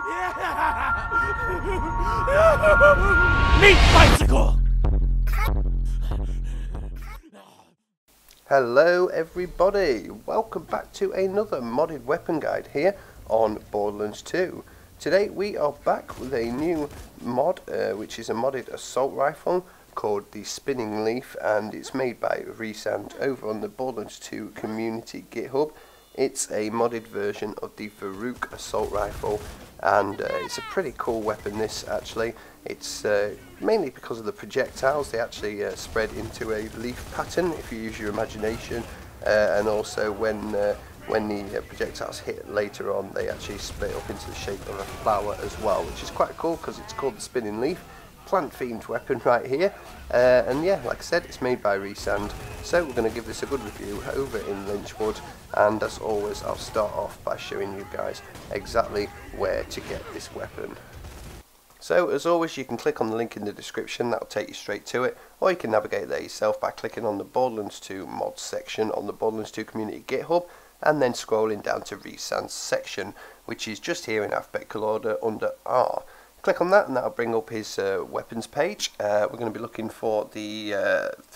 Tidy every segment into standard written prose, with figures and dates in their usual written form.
Meat bicycle! Hello everybody, welcome back to another modded weapon guide here on Borderlands 2. Today we are back with a new mod, which is a modded assault rifle called the Spinning Leaf, and it's made by Rhysand over on the Borderlands 2 community GitHub. It's a modded version of the Farouk assault rifle, and it's a pretty cool weapon this actually. It's mainly because of the projectiles. They actually spread into a leaf pattern if you use your imagination, and also when the projectiles hit later on, they actually split up into the shape of a flower as well, which is quite cool because it's called the Spinning Leaf. Plant themed weapon right here, and yeah, like I said, it's made by Rhysand, so we're going to give this a good review over in Lynchwood, and as always I'll start off by showing you guys exactly where to get this weapon. So as always, you can click on the link in the description, that'll take you straight to it, or you can navigate there yourself by clicking on the Borderlands 2 mods section on the Borderlands 2 community GitHub, and then scrolling down to Rhysand's section, which is just here in alphabetical order under R. Click on that and that'll bring up his weapons page. We're going to be looking for the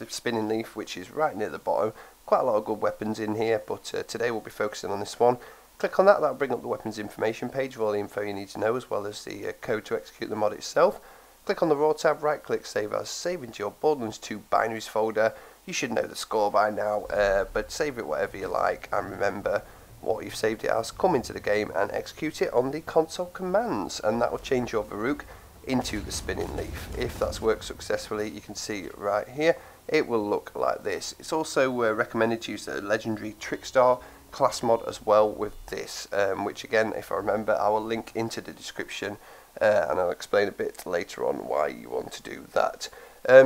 Spinning Leaf, which is right near the bottom. Quite a lot of good weapons in here, but today we'll be focusing on this one. Click on that, that'll bring up the weapons information page with all the info you need to know, as well as the code to execute the mod itself. Click on the raw tab, right click, save as, save into your Borderlands 2 binaries folder. You should know the score by now, but save it whatever you like, and remember what you've saved it as, come into the game and execute it on the console commands, and that will change your Farouk into the Spinning Leaf. If that's worked successfully, you can see right here, it will look like this. It's also recommended to use the legendary Trickstar class mod as well with this, which again, if I remember, I will link into the description, and I'll explain a bit later on why you want to do that.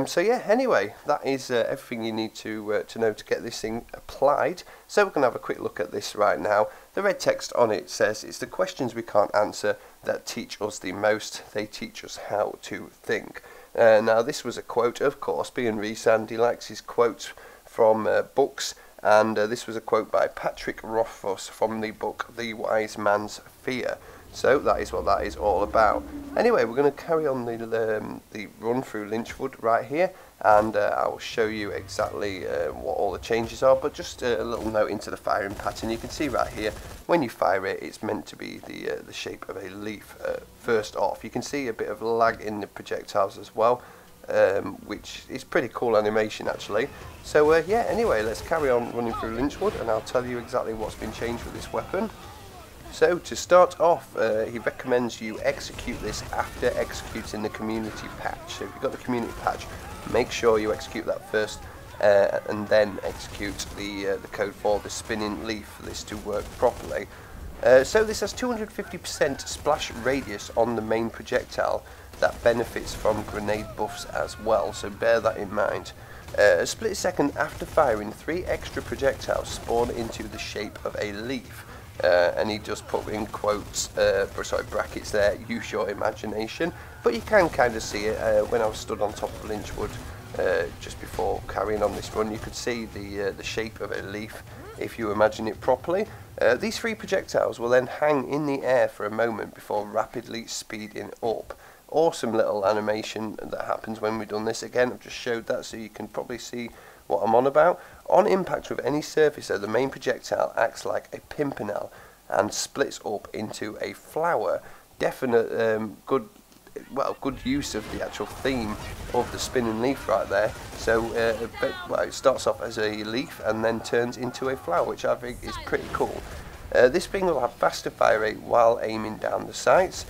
So yeah, anyway, that is everything you need to know to get this thing applied. So we're going to have a quick look at this right now. The red text on it says, it's the questions we can't answer that teach us the most. They teach us how to think. Now this was a quote, of course, being Rhysand, he likes his quotes from books, and this was a quote by Patrick Rothfuss from the book The Wise Man's Fear. So that is what that is all about. Anyway, we're going to carry on the run through Lynchwood right here, and I will show you exactly what all the changes are, but just a little note into the firing pattern. You can see right here, when you fire it, it's meant to be the shape of a leaf first off. You can see a bit of lag in the projectiles as well, which is pretty cool animation actually. So yeah, anyway, let's carry on running through Lynchwood, and I'll tell you exactly what's been changed with this weapon. So to start off, he recommends you execute this after executing the community patch. So if you've got the community patch, make sure you execute that first, and then execute the code for the Spinning Leaf for this to work properly. So this has 250% splash radius on the main projectile that benefits from grenade buffs as well, so bear that in mind. A split second after firing, 3 extra projectiles spawn into the shape of a leaf. And he just put in quotes, brackets there, use your imagination, but you can kind of see it. When I was stood on top of Lynchwood just before carrying on this run, you could see the shape of a leaf if you imagine it properly. These 3 projectiles will then hang in the air for a moment before rapidly speeding up. Awesome little animation that happens when we've done this. Again, I've just showed that so you can probably see what I'm on about. On impact with any surface, though, the main projectile acts like a pimpernel and splits up into a flower. Definite good use of the actual theme of the Spinning Leaf right there. So it starts off as a leaf and then turns into a flower, which I think is pretty cool. This thing will have faster fire rate while aiming down the sights,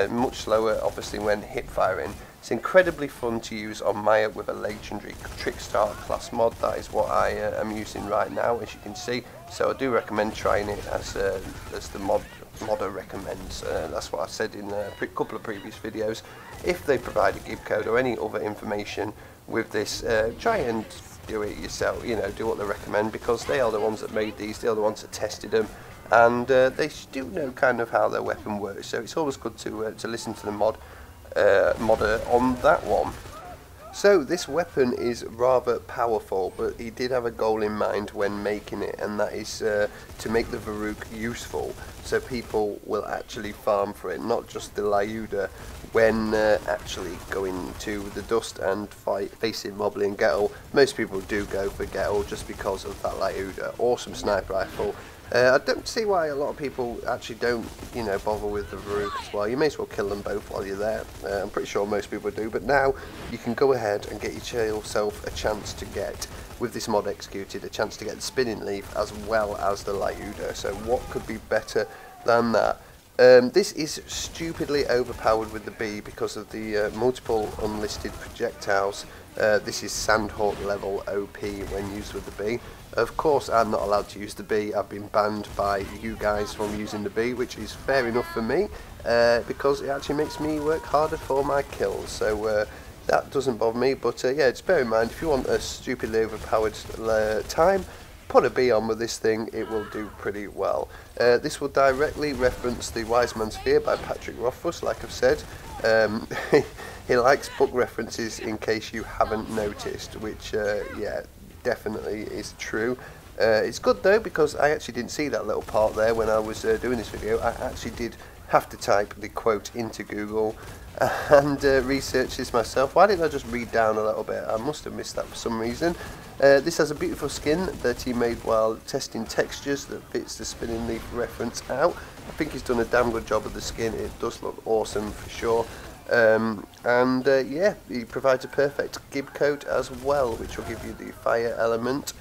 much slower obviously when hip firing. It's incredibly fun to use on Maya with a legendary Trickstar class mod. That is what I am using right now, as you can see. So I do recommend trying it as the modder recommends. That's what I said in a couple of previous videos. If they provide a give code or any other information with this, try and do it yourself. You know, do what they recommend, because they are the ones that made these. They are the ones that tested them, and they do know kind of how their weapon works. So it's always good to listen to the modder on that one. So this weapon is rather powerful, but he did have a goal in mind when making it, and that is to make the Varrook useful, so people will actually farm for it, not just the Lyuda when actually going to the dust and facing Mobley and Gettle. Most people do go for Gettle just because of that Lyuda. Awesome sniper rifle. I don't see why a lot of people actually don't, you know, bother with the Varrook as well. You may as well kill them both while you're there. I'm pretty sure most people do, but now you can go ahead and get yourself a chance to get, with this mod executed, a chance to get the spinning leaf as well as the Lyuda. So what could be better than that? This is stupidly overpowered with the bee because of the multiple unlisted projectiles. This is Sandhawk level OP when used with the bee. Of course I'm not allowed to use the bee. I've been banned by you guys from using the bee, which is fair enough for me, because it actually makes me work harder for my kills. So that doesn't bother me, but yeah, just bear in mind, if you want a stupidly overpowered time, put a bee on with this thing, it will do pretty well. This will directly reference the Wise Man's Fear by Patrick Rothfuss, like I've said. He likes book references in case you haven't noticed, which yeah, definitely is true. It's good though, because I actually didn't see that little part there when I was doing this video. I actually did have to type the quote into Google and research this myself. Why didn't I just read down a little bit? I must have missed that for some reason. This has a beautiful skin that he made while testing textures that fits the spinning leaf reference out. I think he's done a damn good job of the skin. It does look awesome for sure. Yeah, he provides a perfect gib coat as well, which will give you the fire element,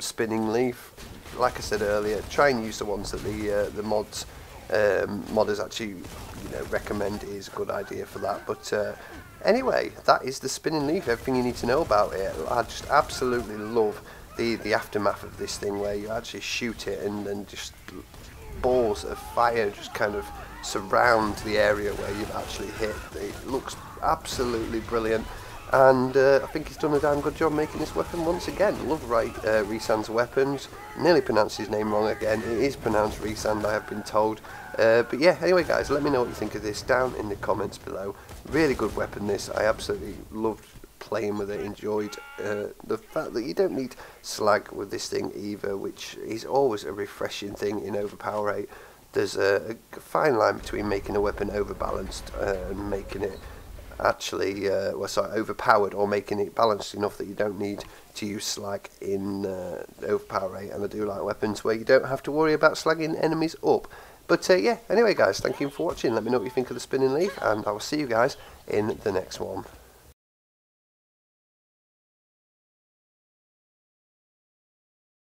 spinning leaf. Like I said earlier, try and use the ones that the modders actually, you know, recommend is a good idea for that. But anyway, that is the spinning leaf, everything you need to know about it. I just absolutely love the aftermath of this thing, where you actually shoot it and then just balls of fire just kind of surround the area where you've actually hit. It looks absolutely brilliant, and I think he's done a damn good job making this weapon once again. Love Rhysand's weapons. Nearly pronounced his name wrong again. It is pronounced Rhysand, I have been told. But yeah, anyway guys, let me know what you think of this down in the comments below. Really good weapon this. I absolutely loved playing with it, enjoyed the fact that you don't need slag with this thing either, which is always a refreshing thing in Overpower 8. There's a fine line between making a weapon overbalanced and making it actually, overpowered, or making it balanced enough that you don't need to use slag in Overpower 8. And I do like weapons where you don't have to worry about slagging enemies up. But yeah, anyway guys, thank you for watching. Let me know what you think of the spinning leaf, and I will see you guys in the next one.